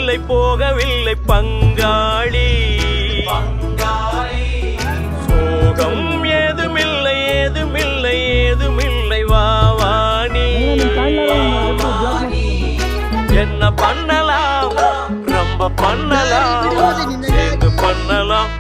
வரவில்லை போகவில்லை பங்காளி. சோகம் ஏதுமில்லை ஏதுமில்லை ஏதுமில்லை வாவாணி. என்ன பண்ணலாம் ரொம்ப பண்ணலாம் சேர்ந்து பண்ணலாம்.